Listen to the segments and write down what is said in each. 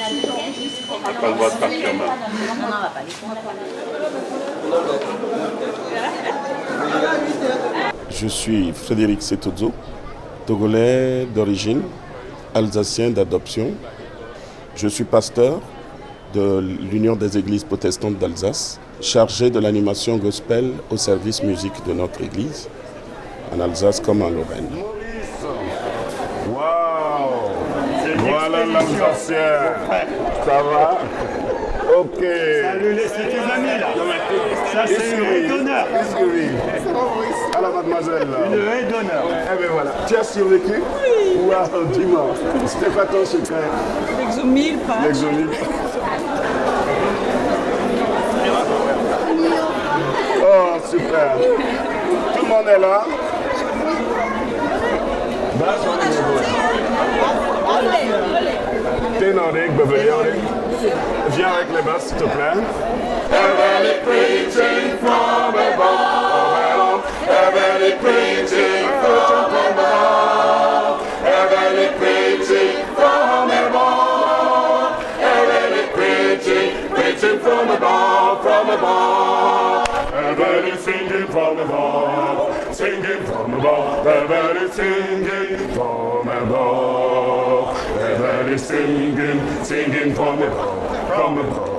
Pas le droit de partir mal. Je suis Frédéric Setodzo, togolais d'origine, alsacien d'adoption. Je suis pasteur de l'Union des Églises protestantes d'Alsace, chargé de l'animation gospel au service musique de notre Église, en Alsace comme en Lorraine. Waouh! Voilà l'Alsacien. Ça va? Ok. Salut, c'est tes amis là. Ça c'est une haie d'honneur. Alors mademoiselle. Une haie d'honneur. Eh bien voilà. Tu as survécu? Oui. Waouh, dis-moi. C'était pas ton secret? L'exomile, pas. L'exomile. Oh, super. Tout le monde est là. T'es nordique, bébé. Viens avec les basses, s'il te plaît. Heavenly preaching from above. Heavenly preaching from above. Heavenly preaching from above. Heavenly preaching from above, from above. Heavenly singing from above, singing from above. Heavenly singing from above. Heavenly singing, singing from above, from above.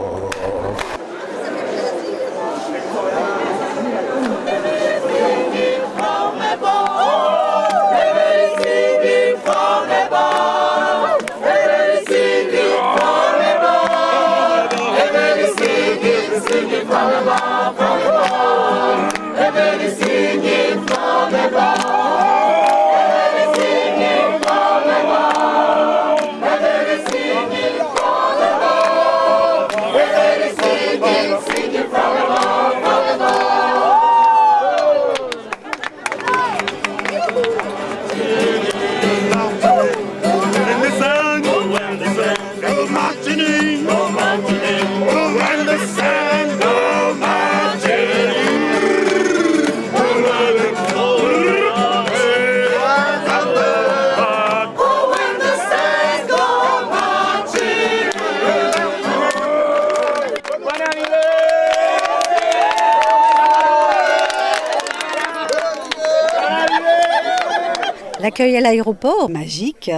L'accueil à l'aéroport, magique,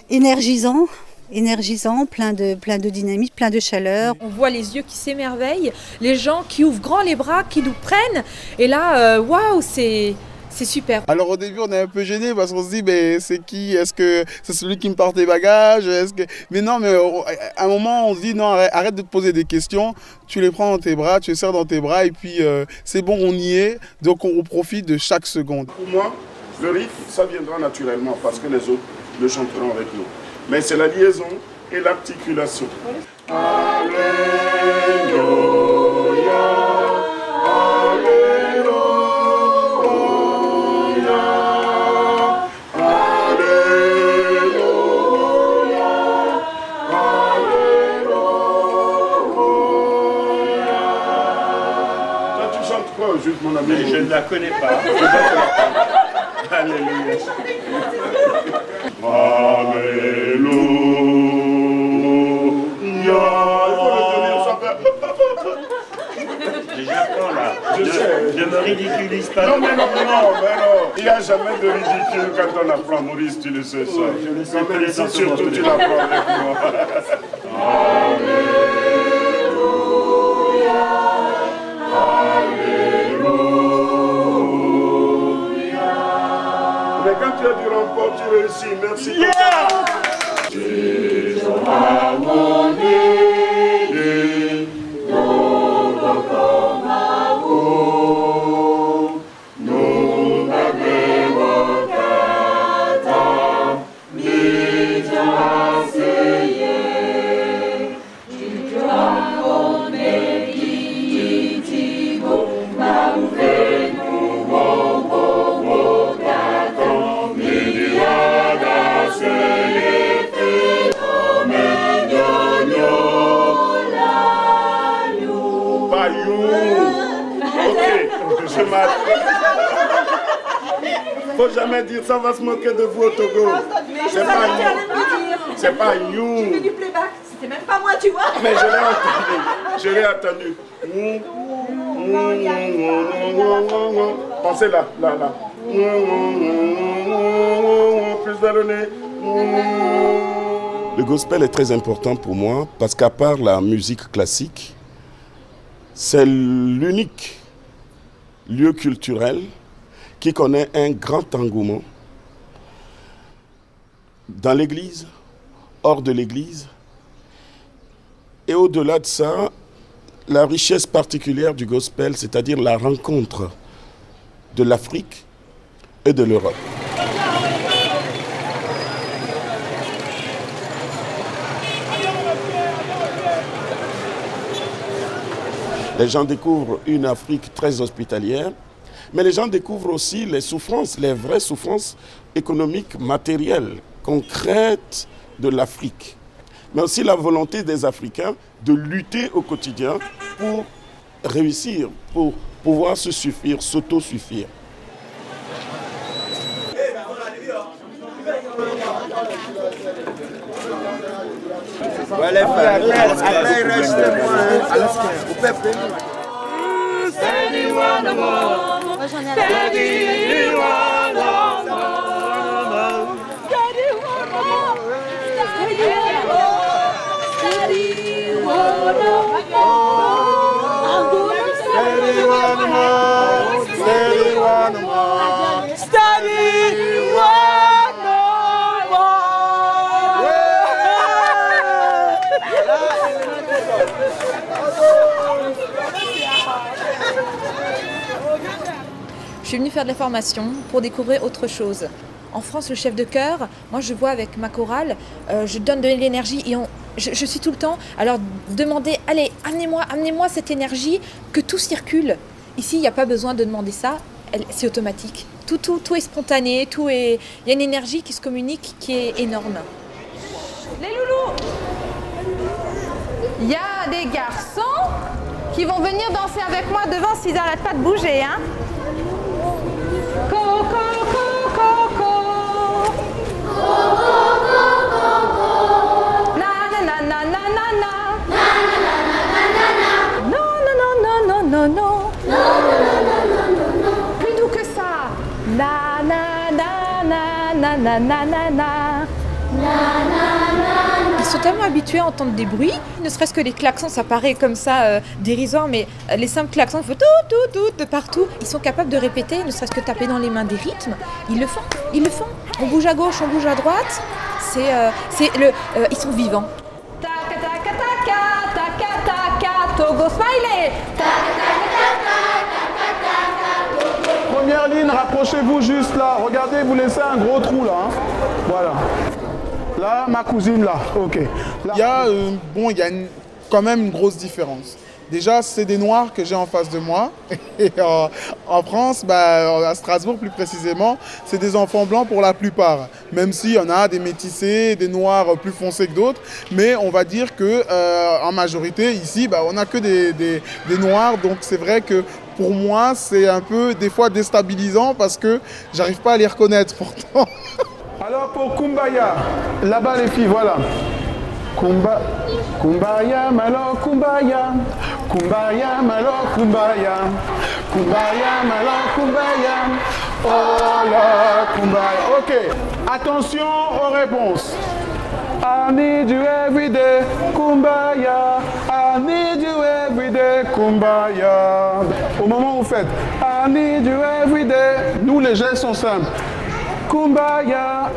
énergisant, plein de dynamisme, plein de chaleur. On voit les yeux qui s'émerveillent, les gens qui ouvrent grand les bras, qui nous prennent. Et là, waouh, c'est super. Alors au début on est un peu gêné parce qu'on se dit mais c'est qui? Est-ce que c'est celui qui me porte les bagages? Mais non, mais à un moment on se dit non, arrête de te poser des questions, tu les prends dans tes bras, tu les serres dans tes bras et puis c'est bon, on y est, donc on profite de chaque seconde. Pour moi, le rythme, ça viendra naturellement parce que les autres le chanteront avec nous. Mais c'est la liaison et l'articulation. Alléluia, Alléluia, Alléluia, Alléluia. Toi, tu chantes quoi au juste, mon ami? Mais je ne la connais pas. Alléluia. Alléluia. J'apprends là. Ne me ridiculise pas. Non, mais non. Il n'y a jamais de ridicule quand on apprend. Maurice, tu le sais ça. Je le sais, mais ici, surtout, tu l'apprends avec moi. Alléluia. Alléluia. Mais quand tu as du rempart, tu réussis. Merci. Yeah! Faut jamais dire ça, va se moquer de vous au Togo. C'est pas you. Du playback. C'est même pas moi, tu vois. Mais je l'ai entendu. Pensez là. Plus vers le nez. Le gospel est très important pour moi parce qu'à part la musique classique, c'est l'unique lieu culturel qui connaît un grand engouement dans l'église, hors de l'église. Et au-delà de ça, la richesse particulière du gospel, c'est-à-dire la rencontre de l'Afrique et de l'Europe. Les gens découvrent une Afrique très hospitalière, mais les gens découvrent aussi les souffrances, les vraies souffrances économiques, matérielles, concrètes de l'Afrique. Mais aussi la volonté des Africains de lutter au quotidien pour réussir, pour pouvoir se suffire, s'auto-suffire. Ouais, les frères, après il reste au peuple. Je suis venue faire de la formation pour découvrir autre chose. En France, le chef de chœur, moi je vois avec ma chorale, je donne de l'énergie et je suis tout le temps. Alors demandez, allez, amenez-moi cette énergie, que tout circule. Ici, il n'y a pas besoin de demander ça, c'est automatique. Tout est spontané, il y a une énergie qui se communique qui est énorme. Les loulous, il y a des garçons qui vont venir danser avec moi devant s'ils n'arrêtent pas de bouger, hein. Non. Plus doux que ça. Na na na na na na na na na. Ils sont tellement habitués à entendre des bruits, ne serait-ce que les klaxons, ça paraît comme ça dérisoire, mais les simples klaxons, il faut tout de partout. Ils sont capables de répéter, ne serait-ce que taper dans les mains des rythmes. Ils le font. On bouge à gauche, on bouge à droite. Ils sont vivants. Taka taka taka taka taka Togo smiley. Première ligne, rapprochez-vous juste là. Regardez, vous laissez un gros trou là. Hein. Voilà. Là, ma cousine là. Ok. Là. Il y a quand même une grosse différence. Déjà, c'est des Noirs que j'ai en face de moi. Et en France, à Strasbourg plus précisément, c'est des enfants blancs pour la plupart. Même s'il y en a des métissés, des Noirs plus foncés que d'autres. Mais on va dire qu'en majorité, ici, on n'a que des Noirs. Donc c'est vrai que pour moi, c'est un peu des fois déstabilisant parce que j'arrive pas à les reconnaître pourtant. Alors pour Kumbaya, là-bas les filles, voilà. Kumbaya, malo kumbaya. Kumbaya, malo kumbaya. Kumbaya, malo kumbaya. Oh là, kumbaya. Ok, attention aux réponses. I need you every day, kumbaya. I need you every day, kumbaya. Au moment où vous faites I need you every day, nous les gestes sont simples. Kumbaya.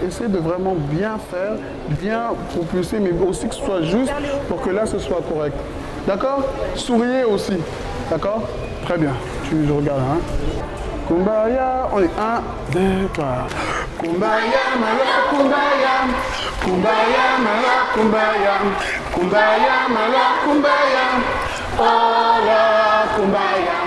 Essayez de vraiment bien faire, bien propulser, mais aussi que ce soit juste pour que là ce soit correct. D'accord? Souriez aussi. D'accord? Très bien. Je regarde. Hein? Kumbaya, on est 1, 2, 3. Kumbaya, malo, kumbaya. Kumbaya, malo, kumbaya. Kumbaya, malo, kumbaya. Oh là, kumbaya.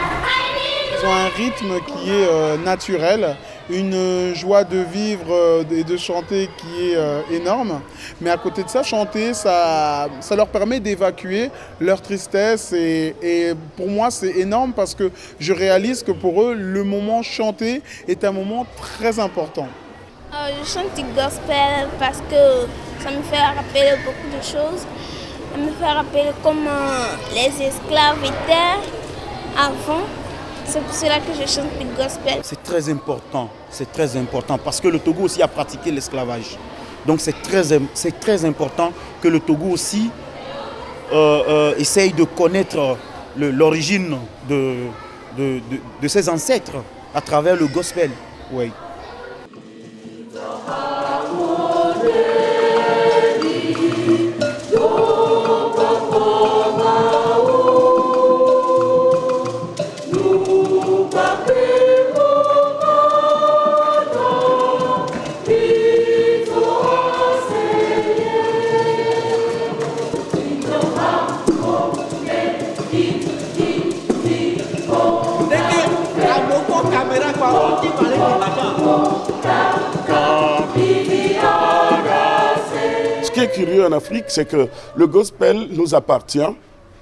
Ils ont un rythme qui est naturel une joie de vivre et de chanter qui est énorme. Mais à côté de ça, chanter, ça leur permet d'évacuer leur tristesse. Et pour moi, c'est énorme parce que je réalise que pour eux, le moment chanté est un moment très important. Je chante du gospel parce que ça me fait rappeler beaucoup de choses. Ça me fait rappeler comment les esclaves étaient avant. C'est pour cela que je chante du gospel. C'est très important parce que le Togo aussi a pratiqué l'esclavage. Donc c'est très important que le Togo aussi essaye de connaître l'origine de ses ancêtres à travers le gospel. Oui. Ce qui est curieux en Afrique, c'est que le gospel nous appartient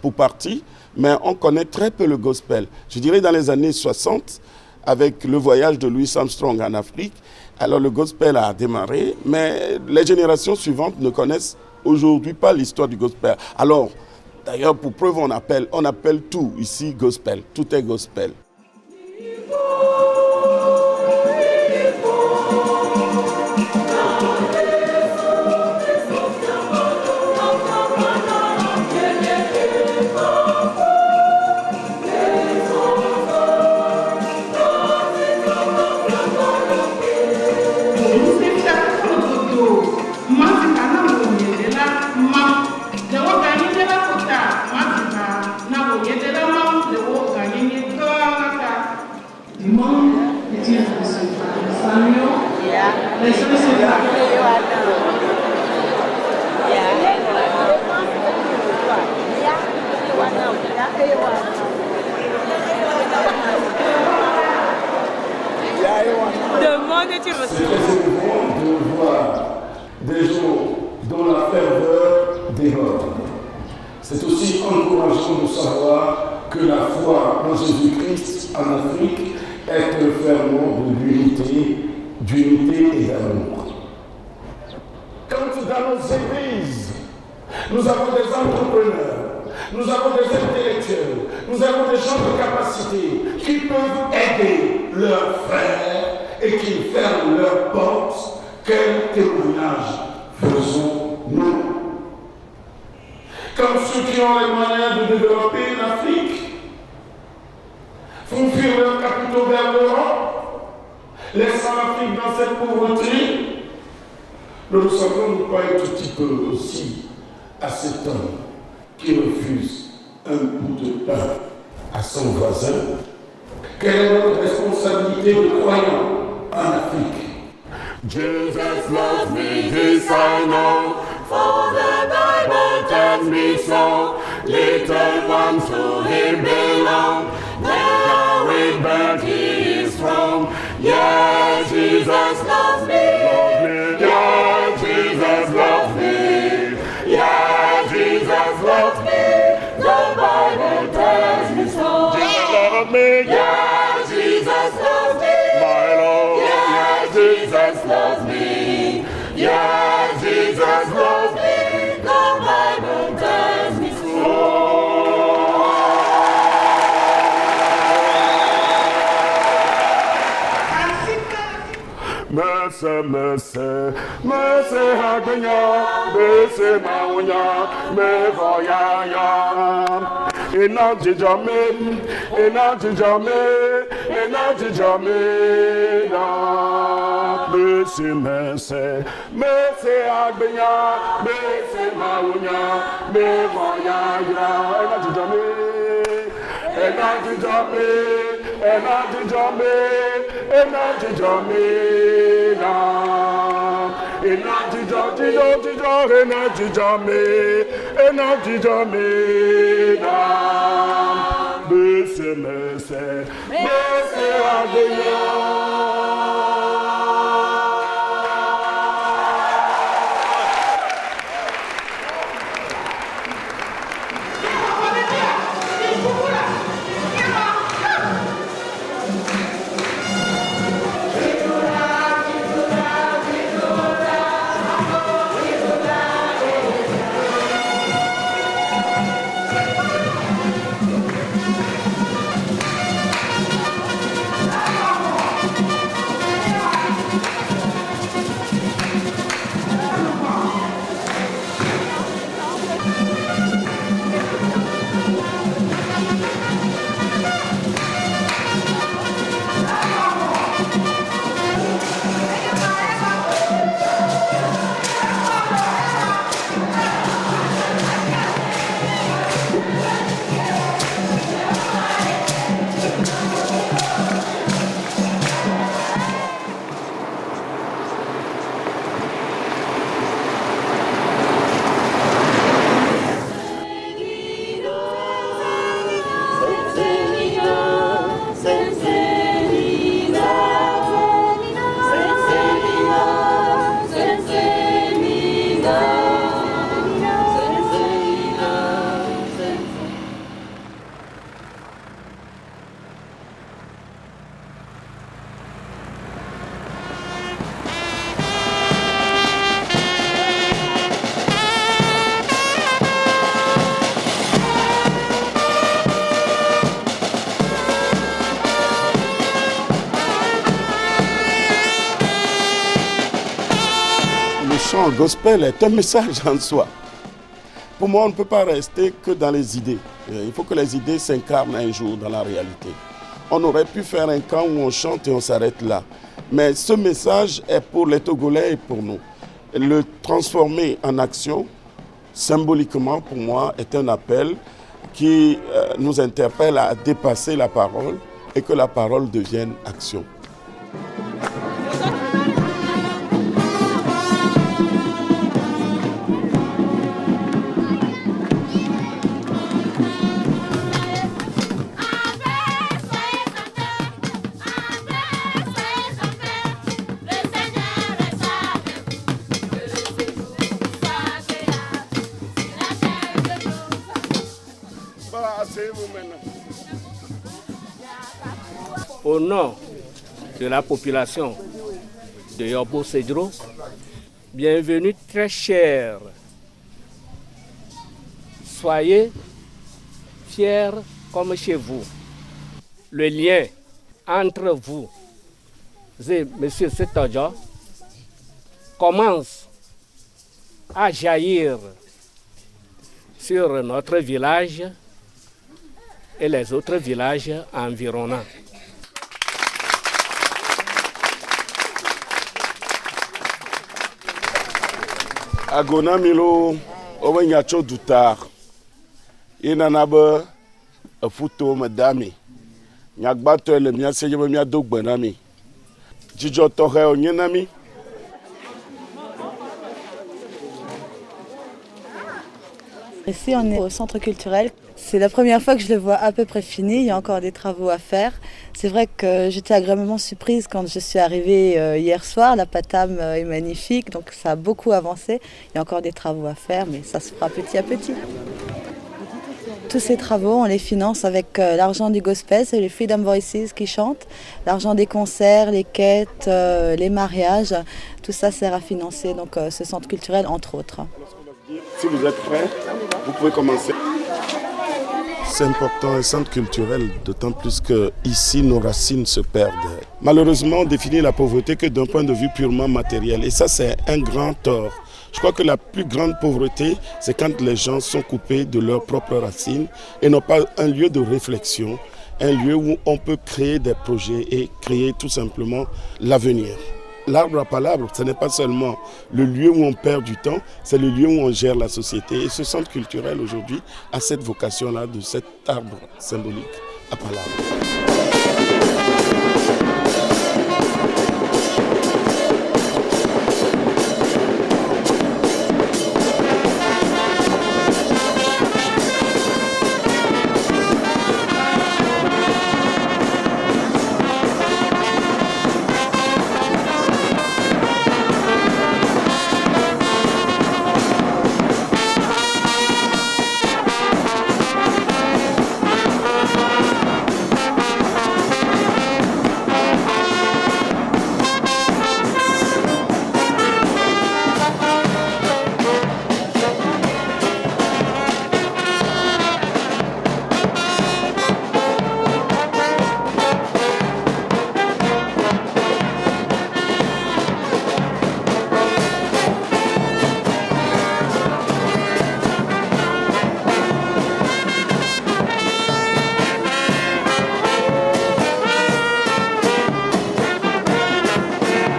pour partie, mais on connaît très peu le gospel. Je dirais dans les années 60, avec le voyage de Louis Armstrong en Afrique, alors le gospel a démarré, mais les générations suivantes ne connaissent aujourd'hui pas l'histoire du gospel. Alors, d'ailleurs, pour preuve, on appelle tout ici gospel, tout est gospel. C'est très émouvant de voir des gens dont la ferveur déborde. C'est aussi encourageant de savoir que la foi en Jésus-Christ en Afrique est le ferment de d'unité et d'amour. Quand dans nos églises, nous avons des entrepreneurs, nous avons des intellectuels, nous avons des gens de capacité qui peuvent aider leurs frères et qui ferment leurs portes, quel témoignage faisons-nous? Comme ceux qui ont les moyens de développer l'Afrique font fuir leurs capitaux vers l'Europe, laissant l'Afrique dans cette pauvreté, nous ne semblons pas être un petit peu aussi à cet homme qui refuse un bout de pain à son voisin. Quelle est notre responsabilité de croyants en Afrique? Jesus loves me, this I know, for the Bible tells me so. Little ones to him belong, now with birth he is from. Yeah, Jesus loves me, yeah, Jesus loves me, yeah, Jesus loves me, the Bible tells me so. Jesus loves me, yeah, Jesus loves me, my Lord, yeah, Jesus loves me, yeah, Jesus loves me, the Bible tells me so. Mercy, mercy, mercy, Haganya, mercy, Maunya, Mevoyaya. Energy Jamaica, energy Jamaica, energy Jamaica. Mercy, mercy, mercy, Haganya, mercy, Maunya, Mevoyaya. Energy Jamaica, energy Jamaica. Energy Jamaica, energy Jamaica, energy Jamaica, energy Jamaica, energy Jamaica. Mercy, mercy, mercy, Hallelujah. Non, le gospel est un message en soi. Pour moi, on ne peut pas rester que dans les idées. Il faut que les idées s'incarnent un jour dans la réalité. On aurait pu faire un camp où on chante et on s'arrête là. Mais ce message est pour les Togolais et pour nous. Le transformer en action, symboliquement pour moi, est un appel qui nous interpelle à dépasser la parole et que la parole devienne action. Au nom de la population de Yobo Cedro, bienvenue très chers. Soyez fiers comme chez vous. Le lien entre vous et M. Setodjo commence à jaillir sur notre village et les autres villages environnants. Agona milo owenyacho dutar inanabe afuto madami nyagbato le mia seje mia dogbanami jijo tohe onyenami. Ici, on est au centre culturel. C'est la première fois que je le vois à peu près fini. Il y a encore des travaux à faire. C'est vrai que j'étais agréablement surprise quand je suis arrivée hier soir. La patame est magnifique, donc ça a beaucoup avancé. Il y a encore des travaux à faire, mais ça se fera petit à petit. Tous ces travaux, on les finance avec l'argent du gospel, c'est les Freedom Voices qui chantent. L'argent des concerts, les quêtes, les mariages, tout ça sert à financer donc, ce centre culturel, entre autres. Si vous êtes prêts, vous pouvez commencer. C'est important, un centre culturel, d'autant plus que ici nos racines se perdent. Malheureusement, on définit la pauvreté que d'un point de vue purement matériel. Et ça, c'est un grand tort. Je crois que la plus grande pauvreté, c'est quand les gens sont coupés de leurs propres racines et n'ont pas un lieu de réflexion, un lieu où on peut créer des projets et créer tout simplement l'avenir. L'arbre à palabre, ce n'est pas seulement le lieu où on perd du temps, c'est le lieu où on gère la société. Et ce centre culturel aujourd'hui a cette vocation-là de cet arbre symbolique à palabre.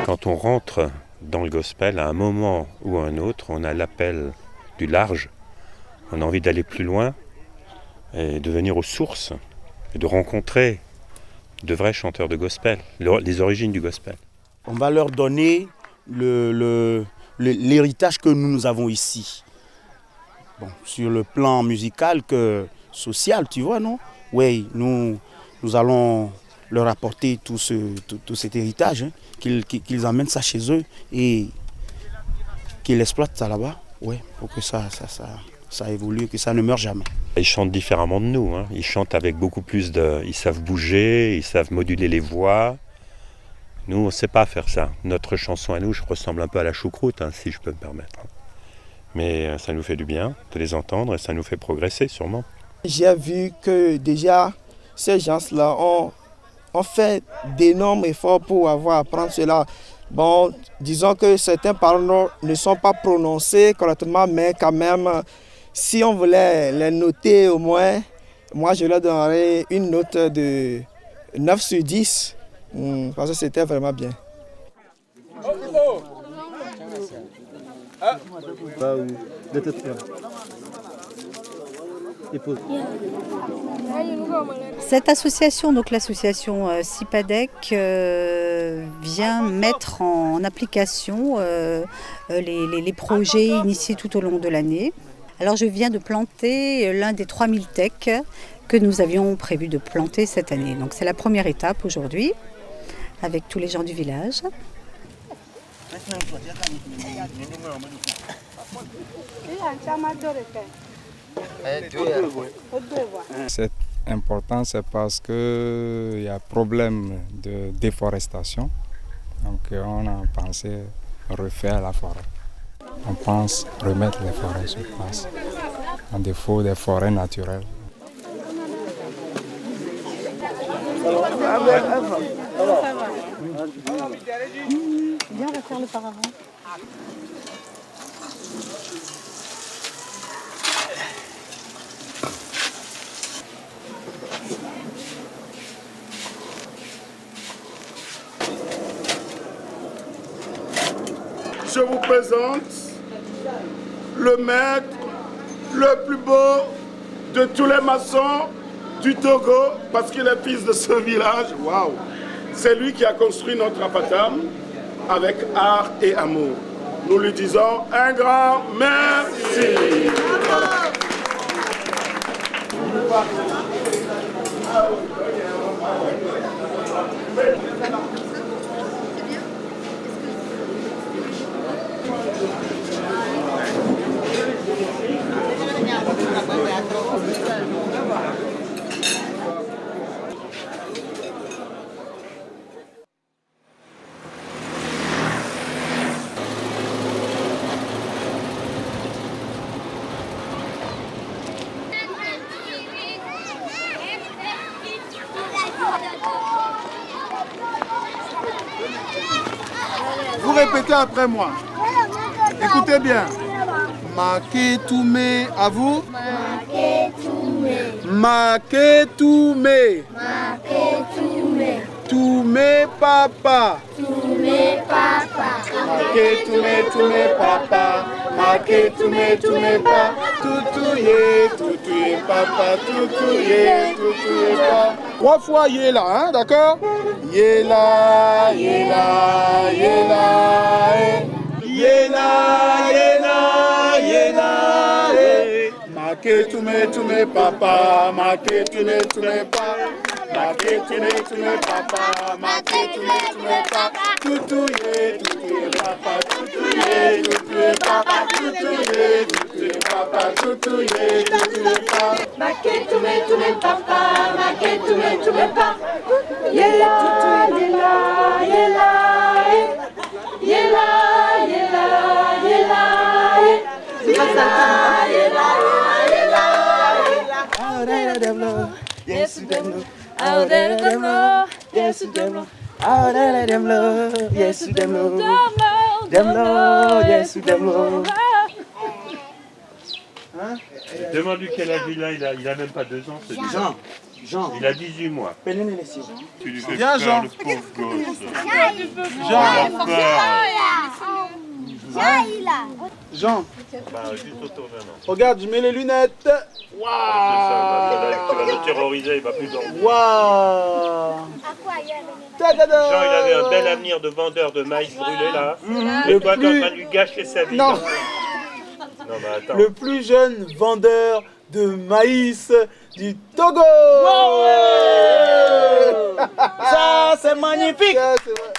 Quand on rentre dans le gospel, à un moment ou à un autre, on a l'appel du large. On a envie d'aller plus loin et de venir aux sources et de rencontrer de vrais chanteurs de gospel, les origines du gospel. On va leur donner l'héritage que nous avons ici. Bon, sur le plan musical que social, tu vois, non? Oui, nous allons leur apporter tout cet héritage, hein, qu'ils amènent ça chez eux et qu'ils exploitent ça là-bas, ouais, pour que ça évolue, que ça ne meure jamais. Ils chantent différemment de nous, hein. Ils chantent avec beaucoup plus de... Ils savent bouger, ils savent moduler les voix. Nous, on ne sait pas faire ça. Notre chanson à nous, je ressemble un peu à la choucroute, hein, si je peux me permettre. Mais ça nous fait du bien de les entendre et ça nous fait progresser sûrement. J'ai vu que déjà, ces gens-là ont fait d'énormes efforts pour apprendre cela. Bon, disons que certains paroles ne sont pas prononcées correctement, mais quand même, si on voulait les noter au moins, moi je leur donnerais une note de 9 sur 10, parce que c'était vraiment bien. Cette association, donc l'association CIPADEC, vient mettre en application les projets initiés tout au long de l'année. Alors je viens de planter l'un des 3000 tecs que nous avions prévu de planter cette année. Donc c'est la première étape aujourd'hui, avec tous les gens du village. C'est important, c'est parce qu'il y a problème de déforestation. Donc on a pensé refaire la forêt. On pense remettre les forêts sur place, en défaut des forêts naturelles. Viens, on va faire le paravent. Je vous présente le maître le plus beau de tous les maçons du Togo, parce qu'il est fils de ce village. Waouh! C'est lui qui a construit notre apatam avec art et amour. Nous lui disons un grand merci. Vous répétez après moi. Écoutez bien. Maketoumé, à vous. Maketoumé. Toumé papa. Maketoumé papa. Maketoumé papa. Toutouye papa. Toutouye papa. 3 fois yéla, hein, d'accord? Yéla, yéla, yéla, yéla, yéla, yéla, Maketoumé papa, Maketoumé papa, Maketoumé papa, Maketoumé papa, Toutouye papa, Toutouye papa, Toutouye papa, Toutouye papa, Maketoumé papa, Maketoumé papa, yéla, yéla, yéla, yéla, yéla, yéla, Yes, them love. Out there, them love. Yes, them love. Out there, them love. Yes, them love. Them love. Yes, them love. Demande-lui quel âge il a même pas 2 ans. Jean. Il a 18 mois. Tu lui fais Viens, peur, Jean. le pauvre gosse. Jean, Bah, juste autour maintenant. regarde, je mets les lunettes. Waouh! Tu vas le terroriser, il va plus dormir. Waouh! Jean, il avait un bel avenir de vendeur de maïs brûlé là. Et toi, t'es en train de lui gâcher sa vie. Non. Non, mais attends. Le plus jeune vendeur de maïs du Togo. Ça, c'est magnifique. Ça, c'est vrai.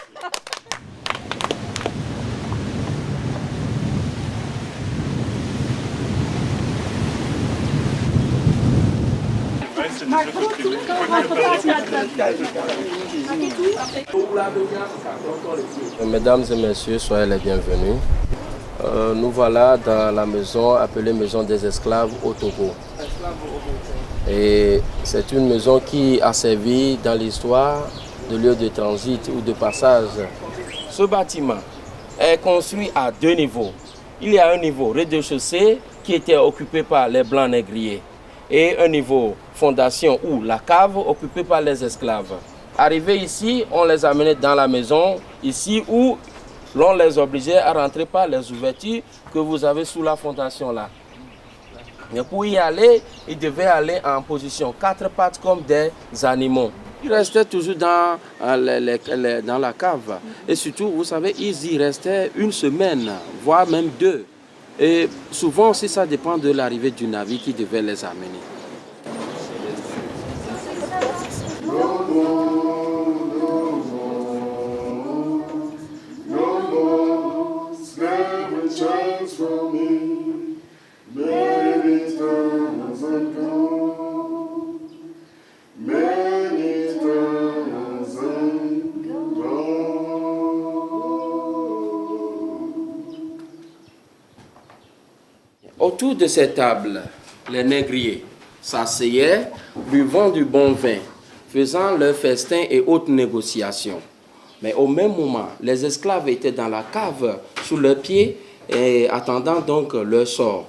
Mesdames et messieurs, soyez les bienvenus. Nous voilà dans la maison appelée Maison des Esclaves au Togo. Et c'est une maison qui a servi dans l'histoire de lieu de transit ou de passage Ce bâtiment est construit à 2 niveaux. Il y a un niveau rez-de-chaussée qui était occupé par les blancs négriers et un niveau fondation ou la cave occupée par les esclaves. Arrivés ici, on les amenait dans la maison, ici où l'on les obligeait à rentrer par les ouvertures que vous avez sous la fondation là. Mais pour y aller, ils devaient aller en position 4 pattes comme des animaux. Ils restaient toujours dans la cave. Et surtout, vous savez, ils y restaient 1 semaine, voire même 2. Et souvent aussi, ça dépend de l'arrivée du navire qui devait les amener. Autour de cette table, les négriers s'asseyaient, buvant du bon vin, faisant leurs festins et autres négociations. Mais au même moment, les esclaves étaient dans la cave sous leurs pieds et attendant donc leur sort.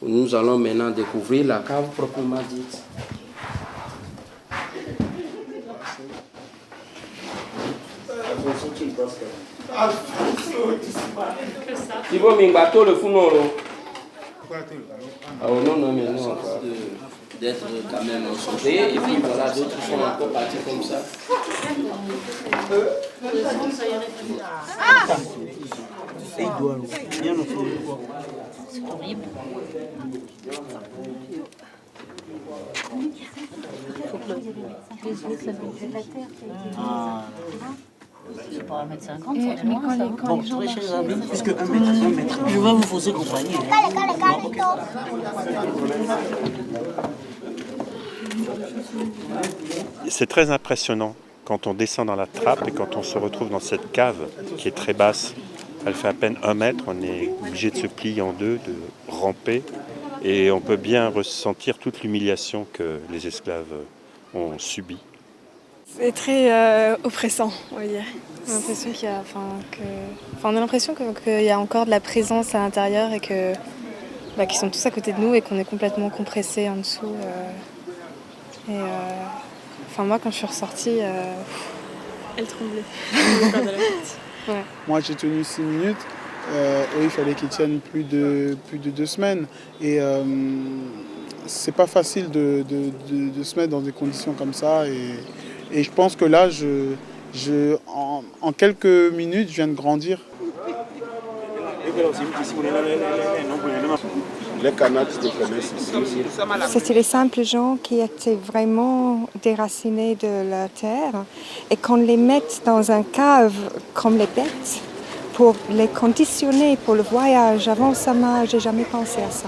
Nous allons maintenant découvrir la cave proprement dite. Il faut me battre le founolo. Ah non, non, mais non, d'être quand même sauvés, et puis voilà, d'autres sont encore partis comme ça. C'est horrible. C'est pas 1,50 m, c'est loin ça. Bon, très chers amis, puisque 1 mètre, je vais vous fausser compagnie. C'est très impressionnant quand on descend dans la trappe et quand on se retrouve dans cette cave qui est très basse. Elle fait à peine 1 mètre, on est obligé de se plier en deux, de ramper. Et on peut bien ressentir toute l'humiliation que les esclaves ont subie. C'est très oppressant, on va dire. On a l'impression qu'il y a, on a l'impression qu'il y a encore de la présence à l'intérieur et que, qu'ils sont tous à côté de nous et qu'on est complètement compressés en dessous. Moi, quand je suis ressortie, elle tremblait. Ouais. Moi, j'ai tenu 6 minutes. Eux, il fallait qu'ils tiennent plus de 2 semaines. Et c'est pas facile de se mettre dans des conditions comme ça. Et je pense que là, en quelques minutes, je viens de grandir. Les Kanaks se connaissent ici. C'était les simples gens qui étaient vraiment déracinés de la terre et qu'on les mette dans un cave comme les bêtes pour les conditionner pour le voyage. Avant ça, j'ai jamais pensé à ça.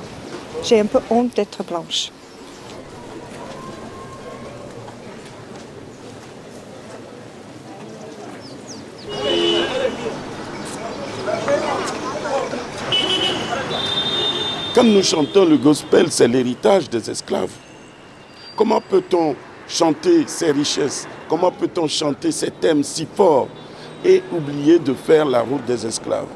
J'ai un peu honte d'être blanche. Quand nous chantons le gospel, c'est l'héritage des esclaves. Comment peut-on chanter ces richesses? Comment peut-on chanter ces thèmes si forts et oublier de faire la route des esclaves?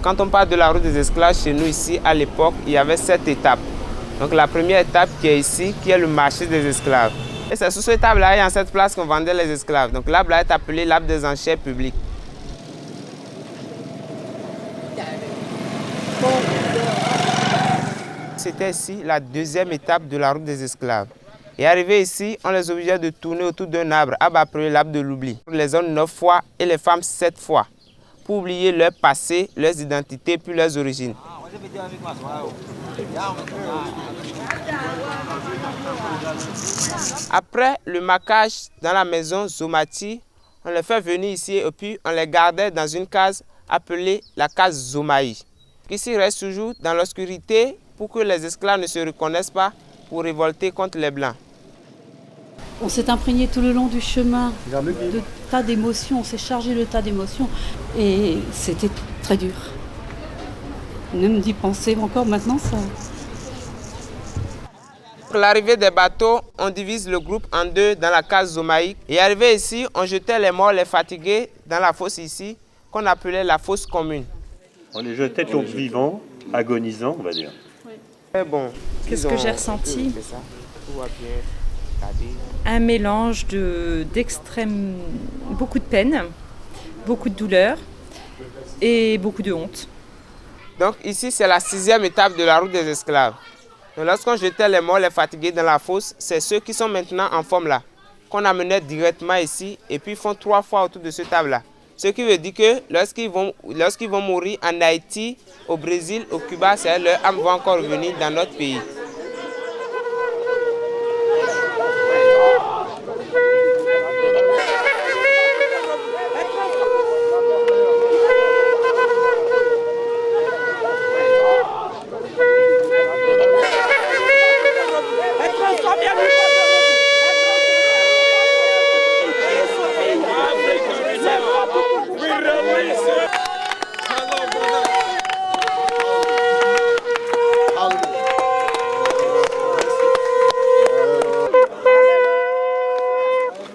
Quand on parle de la route des esclaves, chez nous ici, à l'époque, il y avait 7 étapes. Donc la première étape qui est ici, qui est le marché des esclaves. Et c'est sur cette table-là, il y a cette place qu'on vendait les esclaves. Donc l'arbre-là est appelé l'arbre des enchères publiques. C'était ici la deuxième étape de la route des esclaves. Et arrivé ici, on les obligeait de tourner autour d'un arbre appelé l'arbre de l'oubli. Les hommes 9 fois et les femmes 7 fois, pour oublier leur passé, leurs identités, puis leurs origines. Après le marquage dans la maison Zomati, on les fait venir ici et puis on les gardait dans une case appelée la case Zomaï, qui s'y reste toujours dans l'obscurité pour que les esclaves ne se reconnaissent pas pour révolter contre les Blancs. On s'est imprégné tout le long du chemin de tas d'émotions, on s'est chargé de tas d'émotions et c'était très dur. Même d'y penser encore maintenant, ça... Donc l'arrivée des bateaux, on divise le groupe en deux dans la case Zomaïque. Et arrivé ici, on jetait les morts, les fatigués dans la fosse ici, qu'on appelait la fosse commune. On les jetait donc vivants, agonisants, on va dire. Mais bon, qu'est-ce que j'ai ressenti? Un mélange d'extrême, beaucoup de peine, beaucoup de douleur et beaucoup de honte. Donc ici, c'est la 6e étape de la route des esclaves. Donc, lorsqu'on jetait les morts, les fatigués dans la fosse, c'est ceux qui sont maintenant en forme là, qu'on amenait directement ici et puis ils font 3 fois autour de ce table-là. Ce qui veut dire que lorsqu'ils vont mourir en Haïti, au Brésil, au Cuba, leur âme va encore revenir dans notre pays.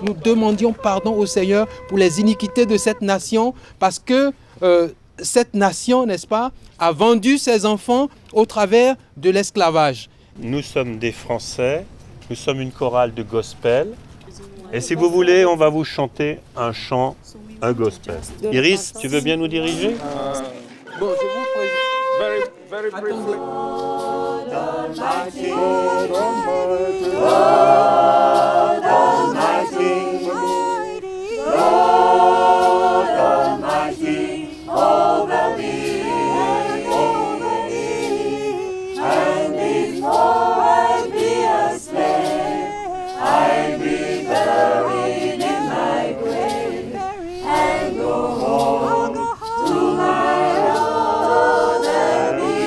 Nous demandions pardon au Seigneur pour les iniquités de cette nation parce que cette nation, n'est-ce pas, a vendu ses enfants au travers de l'esclavage. Nous sommes des Français, nous sommes une chorale de gospel. Et si vous voulez, on va vous chanter un chant, un gospel. Iris, tu veux bien nous diriger? Bon, je vous présente. Very briefly. God Almighty, God Almighty, God Almighty, over me, and before I be a slave, I be buried in my grave, and go home to my own and be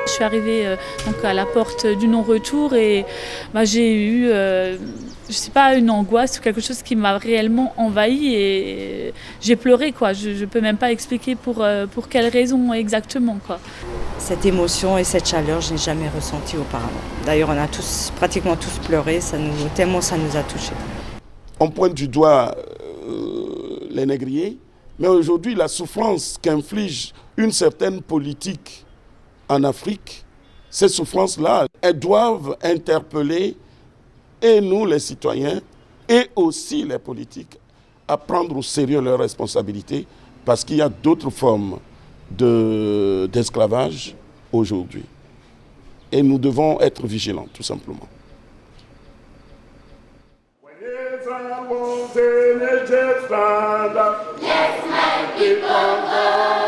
Je suis arrivée donc à la porte du non-retour et j'ai eu, je sais pas, une angoisse ou quelque chose qui m'a réellement envahie et j'ai pleuré, quoi. Je peux même pas expliquer pour quelle raison exactement, quoi. Cette émotion et cette chaleur, je n'ai jamais ressenti auparavant. D'ailleurs, on a pratiquement tous pleuré, tellement ça nous a touchés. On pointe du doigt les négriers, mais aujourd'hui, la souffrance qu'inflige une certaine politique en Afrique, ces souffrances-là, elles doivent interpeller et nous, les citoyens, et aussi les politiques, à prendre au sérieux leurs responsabilités, parce qu'il y a d'autres formes d'esclavage aujourd'hui. Et nous devons être vigilants, tout simplement. Yes, my people go.